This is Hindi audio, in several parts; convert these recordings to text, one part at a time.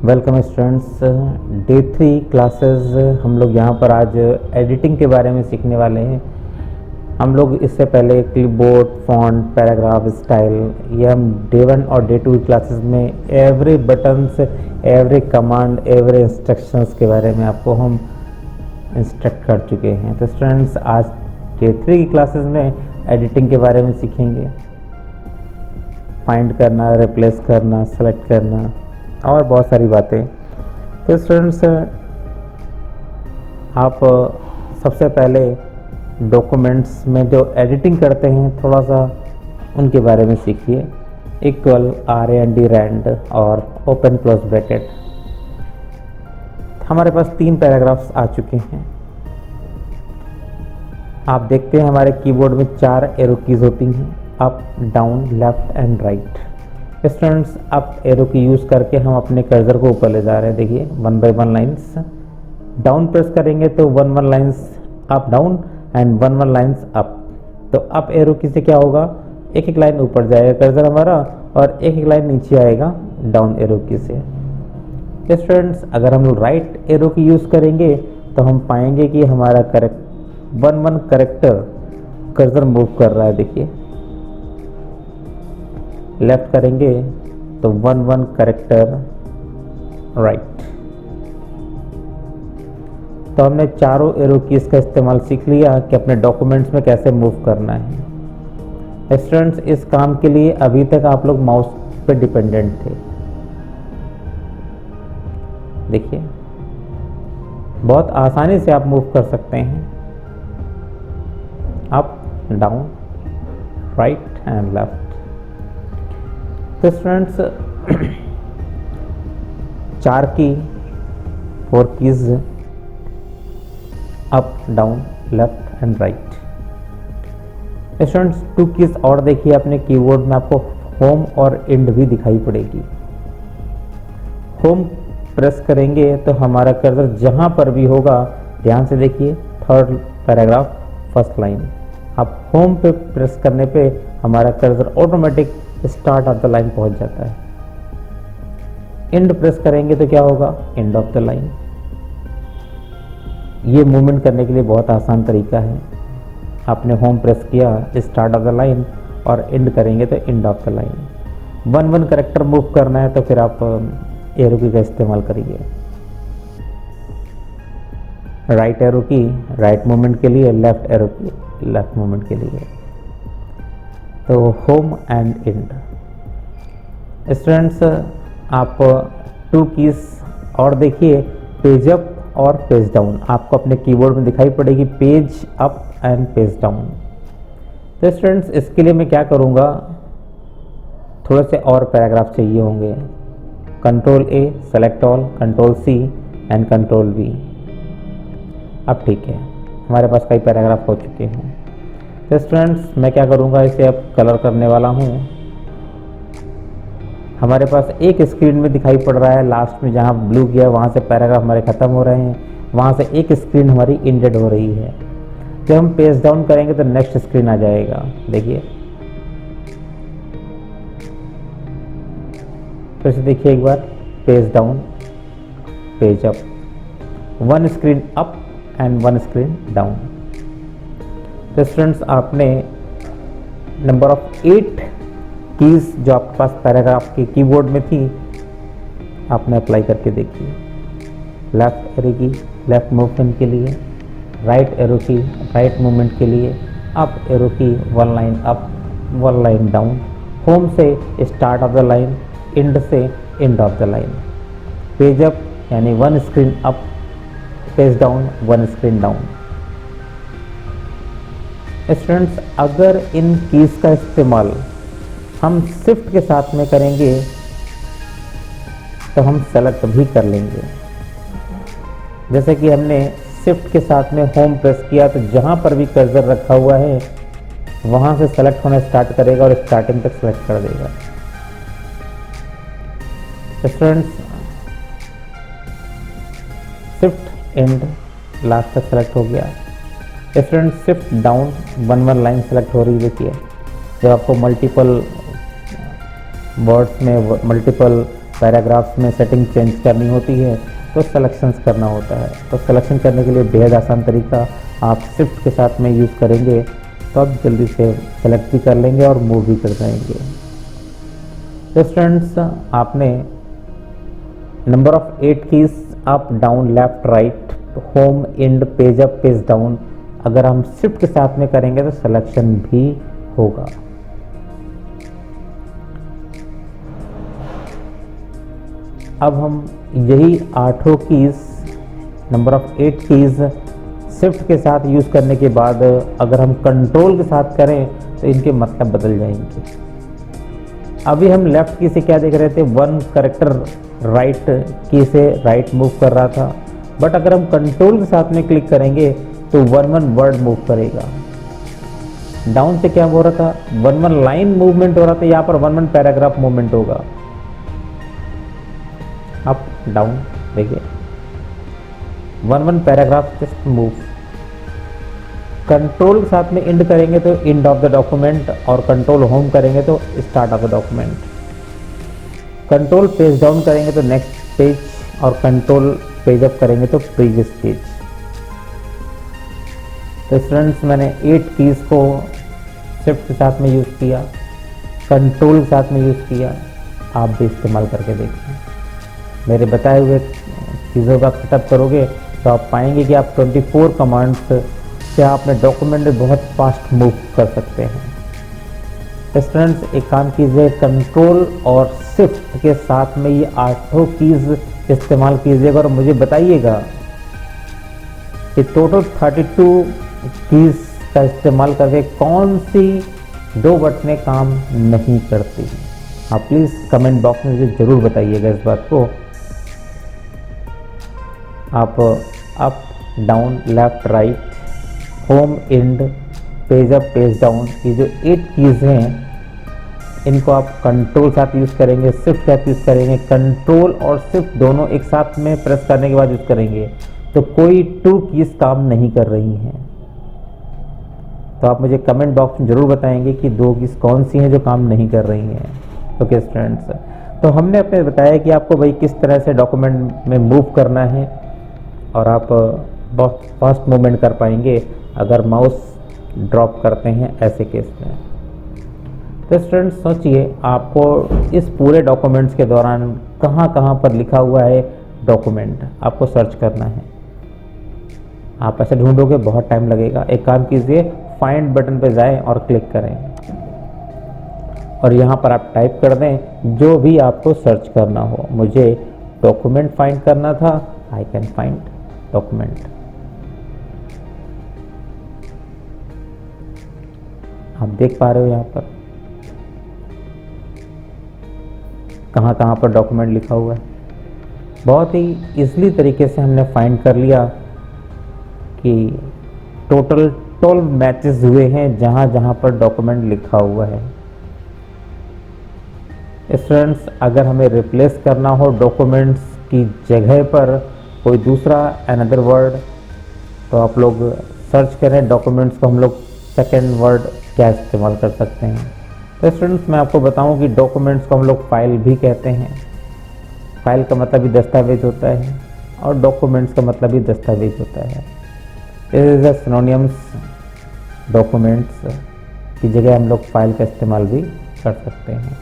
Welcome students. डे 3 क्लासेस हम लोग यहाँ पर आज एडिटिंग के बारे में सीखने वाले हैं। हम लोग इससे पहले क्लिपबोर्ड, फॉन्ट, पैराग्राफ, स्टाइल, ये हम डे 1 और डे 2 क्लासेस में every buttons, every command, every instructions के बारे में आपको हम इंस्ट्रक्ट कर चुके हैं। तो स्टूडेंट्स आज डे 3 की क्लासेस में एडिटिंग के बारे में सीखेंगे। फाइंड करना, रिप्लेस करना, सेलेक्ट करना और बहुत सारी बातें। तो स्टूडेंट्स आप सबसे पहले डॉक्यूमेंट्स में जो एडिटिंग करते हैं थोड़ा सा उनके बारे में सीखिए। इक्वल, R&D रैंड और ओपन क्लोज ब्रैकेट। हमारे पास 3 पैराग्राफ्स आ चुके हैं। आप देखते हैं हमारे कीबोर्ड में 4 एरो कीज होती हैं, up, down, left and right. Students up arrow की यूज़ करके हम अपने कर्सर को ऊपर ले जा रहे हैं। देखिए 1 by 1 लाइन्स। डाउन प्रेस करेंगे तो 1 1 lines up down and 1 1 lines up. तो अप एरो की से क्या होगा, एक एक लाइन ऊपर जाएगा कर्सर हमारा और एक एक लाइन नीचे आएगा डाउन एरो की से। स्टूडेंट्स अगर हम लोग राइट एरो की यूज़ करेंगे तो हम पाएंगे कि हमारा 1 1 करेक्टर कर्सर मूव कर रहा है। देखिए लेफ्ट करेंगे तो 1 1 करेक्टर राइट। तो हमने चारों एरो कीज का इस्तेमाल सीख लिया कि अपने डॉक्यूमेंट्स में कैसे मूव करना है। स्टूडेंट्स इस काम के लिए अभी तक आप लोग माउस पे डिपेंडेंट थे। देखिए बहुत आसानी से आप मूव कर सकते हैं, up, down, right and left. तो स्टूडेंट्स 4 की 4 keys up, down, left and right. Students 2 keys और देखिए अपने कीबोर्ड में, आपको होम और एंड भी दिखाई पड़ेगी। होम प्रेस करेंगे तो हमारा कर्सर जहां पर भी होगा, ध्यान से देखिए 3rd पैराग्राफ 1st लाइन। आप होम पे प्रेस करने पे हमारा cursor automatic start of the line पहुंच जाता है। एंड प्रेस करेंगे तो क्या होगा, एंड ऑफ द लाइन। ये मूवमेंट करने के लिए बहुत आसान तरीका है। आपने होम प्रेस किया, स्टार्ट ऑफ द लाइन, और एंड करेंगे तो and of the line. 1 1 character move करना है तो फिर आप एरो की का इस्तेमाल करिए। राइट एरो की राइट मूवमेंट के लिए, लेफ्ट एरो की लेफ्ट मूवमेंट के लिए। तो होम एंड एंड। स्टूडेंट्स आप 2 कीज और देखिए, पेज अप और पेज डाउन। आपको अपने कीबोर्ड में दिखाई पड़ेगी page up and page down. तो स्टूडेंट्स इसके लिए मैं क्या करूँगा, थोड़े से और पैराग्राफ चाहिए होंगे। Control A, select all, control C and control V। अब ठीक है, हमारे पास कई पैराग्राफ हो चुके हैं। तो स्टूडेंट्स मैं क्या करूँगा, इसे अब कलर करने वाला हूँ। हमारे पास एक स्क्रीन में दिखाई पड़ रहा है, लास्ट में जहाँ ब्लू किया वहाँ से पैराग्राफ हमारे ख़त्म हो रहे हैं, वहाँ से एक स्क्रीन हमारी इंडेड हो रही है। जब हम पेज डाउन करेंगे तो नेक्स्ट स्क्रीन आ जाएगा। देखिए फिर से देखिए एक बार, page down, page up, 1 screen up and 1 screen down. तो स्टूडेंट्स आपने नंबर ऑफ 8 कीज जो आपके पास पैराग्राफ के कीबोर्ड में थी, आपने अप्लाई करके देखिए। लेफ्ट एरो की लेफ्ट मूवमेंट के लिए, राइट एरो की राइट मूवमेंट के लिए, अप एरो की 1 line up, 1 line down, home से start of the line, end से end of the line. Page up यानी 1 screen up, page down 1 screen down. Students अगर इन कीज का इस्तेमाल हम शिफ्ट के साथ में करेंगे तो हम सेलेक्ट भी कर लेंगे। जैसे कि हमने शिफ्ट के साथ में होम प्रेस किया तो जहां पर भी कर्सर रखा हुआ है वहां से सेलेक्ट होना स्टार्ट करेगा और स्टार्टिंग तक सेलेक्ट कर देगा। स्टूडेंट्स शिफ्ट एंड लास्ट तक सेलेक्ट हो गया। Students shift down 1 1 line select हो रही है। देखिए जब आपको मल्टीपल वर्ड्स में, मल्टीपल पैराग्राफ्स में सेटिंग चेंज करनी होती है तो सिलेक्शंस करना होता है। तो सिलेक्शन करने के लिए बेहद आसान तरीका आप शिफ्ट के साथ में यूज़ करेंगे तो आप जल्दी से सेलेक्ट भी कर लेंगे और मूव भी कर जाएंगे। तो स्टूडेंट्स, आपने number of 8 keys up down left right home and page up page down अगर हम शिफ्ट के साथ में करेंगे तो सिलेक्शन भी होगा। अब हम यही 8 keys number of 8 keys shift के साथ यूज़ करने के बाद अगर हम कंट्रोल के साथ करें तो इनके मतलब बदल जाएंगे। अभी हम लेफ्ट की से क्या देख रहे थे, 1 करेक्टर राइट की से राइट मूव कर रहा था, बट अगर हम कंट्रोल के साथ में क्लिक करेंगे तो 1 वर्ड मूव करेगा। डाउन से क्या हो रहा था, 1 लाइन मूवमेंट हो रहा था, यहाँ पर 1 पैराग्राफ मूवमेंट होगा। अप डाउन देखिए 1 पैराग्राफ जस्ट मूव। कंट्रोल के साथ में इंड करेंगे तो इंड ऑफ द डॉक्यूमेंट और कंट्रोल होम करेंगे तो start of the document. Control page down करेंगे तो नेक्स्ट पेज और कंट्रोल पेज अप करेंगे तो प्रीवियस पेज। तो स्टूडेंट्स, मैंने 8 कीज को शिफ्ट के साथ में यूज़ किया, कंट्रोल के साथ में यूज़ किया। आप भी इस्तेमाल करके देखें। मेरे बताए हुए चीज़ों का सेटअप करोगे तो आप पाएंगे कि आप 24 कमांड्स से आप अपने डॉक्यूमेंट में बहुत फास्ट मूव कर सकते हैं। स्टूडेंट्स, एक काम कीजिए, कंट्रोल और शिफ्ट के साथ में ये 8 कीज इस्तेमाल कीजिएगा और मुझे बताइएगा कि टोटल 32 कीज का इस्तेमाल करके कौन सी 2 बटनें काम नहीं करती। आप प्लीज़ कमेंट बॉक्स में मुझे ज़रूर बताइएगा इस बात को। आप up down left right home and page up page down, ये जो 8 कीज हैं इनको आप कंट्रोल साथ यूज़ करेंगे, शिफ्ट साथ यूज़ करेंगे। कंट्रोल और शिफ्ट दोनों एक साथ में प्रेस करने के बाद यूज़ करेंगे तो कोई 2 कीज काम नहीं कर रही हैं। तो आप मुझे कमेंट बॉक्स में ज़रूर बताएंगे कि 2 कीज कौन सी हैं जो काम नहीं कर रही हैं। ओके स्टूडेंट्स, तो हमने अपने बताया कि आपको भाई किस तरह से डॉक्यूमेंट में मूव करना है और आप बहुत फास्ट मूवमेंट कर पाएंगे अगर माउस ड्रॉप करते हैं ऐसे केस में। तो स्टूडेंट्स, सोचिए आपको इस पूरे डॉक्यूमेंट्स के दौरान कहाँ कहाँ पर लिखा हुआ है डॉक्यूमेंट, आपको सर्च करना है। आप ऐसे ढूंढोगे बहुत टाइम लगेगा। एक काम कीजिए, फाइंड बटन पर जाएं और क्लिक करें और यहाँ पर आप टाइप कर दें जो भी आपको सर्च करना हो। मुझे डॉक्यूमेंट फाइंड करना था, आई कैन फाइंड डॉक्यूमेंट। आप देख पा रहे हो यहाँ पर कहाँ कहाँ पर डॉक्यूमेंट लिखा हुआ है। बहुत ही इजीली तरीके से हमने फाइंड कर लिया कि टोटल 12 मैचेस हुए हैं जहाँ जहाँ पर डॉक्यूमेंट लिखा हुआ है। स्टूडेंट्स, अगर हमें रिप्लेस करना हो डॉक्यूमेंट्स की जगह पर कोई दूसरा अनदर वर्ड तो आप लोग सर्च करें डॉक्यूमेंट्स को। हम लोग सेकेंड वर्ड क्या इस्तेमाल कर सकते हैं। तो स्टूडेंट्स, मैं आपको बताऊं कि डॉक्यूमेंट्स को हम लोग फाइल भी कहते हैं। फाइल का मतलब भी दस्तावेज होता है और डॉक्यूमेंट्स का मतलब भी दस्तावेज होता है। Is synonyms. डॉक्यूमेंट्स की जगह हम लोग फाइल का इस्तेमाल भी कर सकते हैं।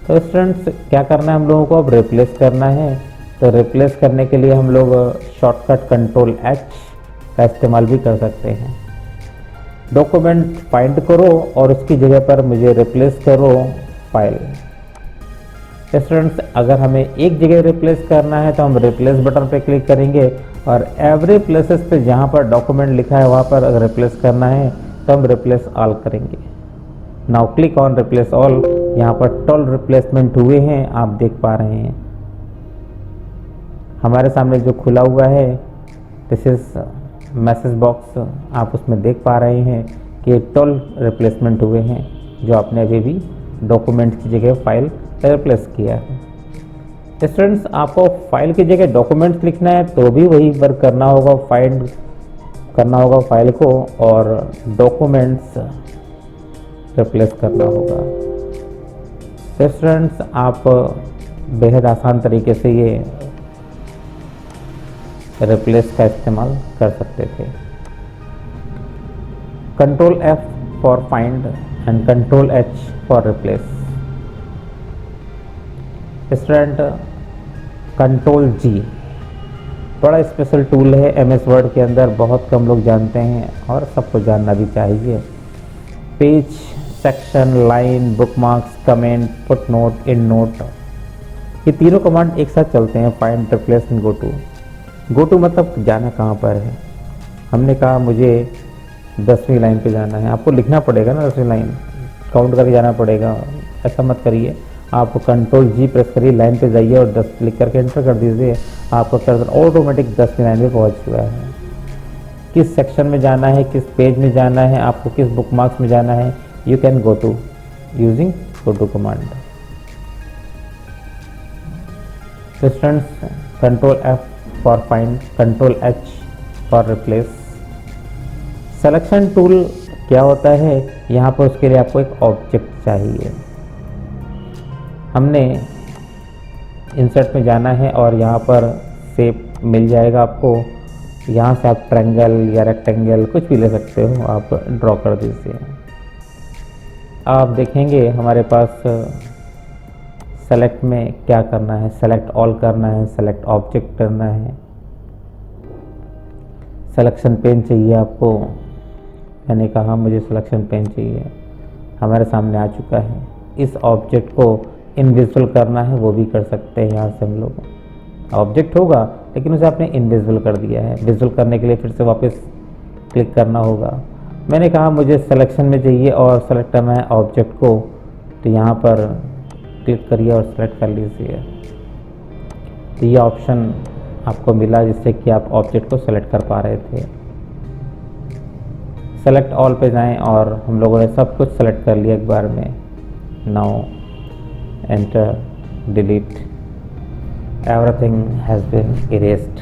तो स्टूडेंट्स, क्या करना है हम लोगों को, अब रिप्लेस करना है। तो रिप्लेस करने के लिए हम लोग शॉर्टकट कंट्रोल H का इस्तेमाल भी कर सकते हैं। डॉक्यूमेंट फाइंड करो और उसकी जगह पर मुझे रिप्लेस करो फाइल। स्टूडेंट्स, अगर हमें एक जगह रिप्लेस करना है तो हम रिप्लेस बटन पे क्लिक करेंगे और एवरी प्लेसेस पे जहाँ पर डॉक्यूमेंट लिखा है वहाँ पर अगर रिप्लेस करना है तो हम रिप्लेस ऑल करेंगे। Now click on replace all. यहाँ पर 12 रिप्लेसमेंट हुए हैं, आप देख पा रहे हैं। हमारे सामने जो खुला हुआ है दिस इज मैसेज बॉक्स, आप उसमें देख पा रहे हैं कि 12 रिप्लेसमेंट हुए हैं जो आपने अभी भी डॉक्यूमेंट की जगह फाइल रिप्लेस किया है। स्टूडेंट्स, आपको फाइल की जगह डॉक्यूमेंट्स लिखना है तो भी वही वर्क करना होगा, फाइंड करना होगा फाइल को और डॉक्यूमेंट्स रिप्लेस करना होगा। स्टूडेंट्स, आप बेहद आसान तरीके से ये रिप्लेस का इस्तेमाल कर सकते थे। Control F for find and control H for replace. Student, control G बड़ा स्पेशल टूल है MS वर्ड के अंदर, बहुत कम लोग जानते हैं और सबको जानना भी चाहिए। Page, section, line, bookmarks, comment, footnote, and note, ये तीनों कमांड एक साथ चलते हैं। Find, replace and go to. Go to मतलब जाना कहाँ पर है। हमने कहा मुझे 10वीं लाइन पे जाना है, आपको लिखना पड़ेगा ना 10वीं लाइन, काउंट करके जाना पड़ेगा। ऐसा मत करिए, आप कंट्रोल G प्रेस करिए, लाइन पे जाइए और 10 क्लिक करके एंटर कर दीजिए, आपका कर्सर ऑटोमेटिक 10वीं लाइन पे पहुंच चुका है। किस सेक्शन में जाना है, किस पेज में जाना है, आपको किस बुकमार्क्स में जाना है, you can go to using go to command. Students, control F for find, control H for replace. Selection tool क्या होता है, यहाँ पर उसके लिए आपको एक ऑब्जेक्ट चाहिए। हमने इंसर्ट में जाना है और यहाँ पर शेप मिल जाएगा आपको, यहाँ से आप ट्रायंगल या रेक्टेंगल कुछ भी ले सकते हो, आप ड्रॉ कर दीजिए। आप देखेंगे हमारे पास सेलेक्ट में क्या करना है, सेलेक्ट ऑल करना है, सेलेक्ट ऑब्जेक्ट करना है, सिलेक्शन पेन चाहिए आपको। मैंने कहा मुझे सिलेक्शन पेन चाहिए, हमारे सामने आ चुका है। इस ऑब्जेक्ट को इनविजिबल करना है, वो भी कर सकते हैं। यहाँ से हम लोग ऑब्जेक्ट होगा लेकिन उसे आपने इनविजिबल कर दिया है, विजुअल करने के लिए फिर से वापस क्लिक करना होगा। मैंने कहा मुझे सिलेक्शन में चाहिए और सेलेक्ट करना है ऑब्जेक्ट को, तो यहाँ पर क्लिक करिए और सेलेक्ट कर लीजिए। तो ये ऑप्शन आपको मिला जिससे कि आप ऑब्जेक्ट को सेलेक्ट कर पा रहे थे। सेलेक्ट ऑल पे जाएं और हम लोगों ने सब कुछ सेलेक्ट कर लिया एक बार में। Now enter, delete, everything has been erased.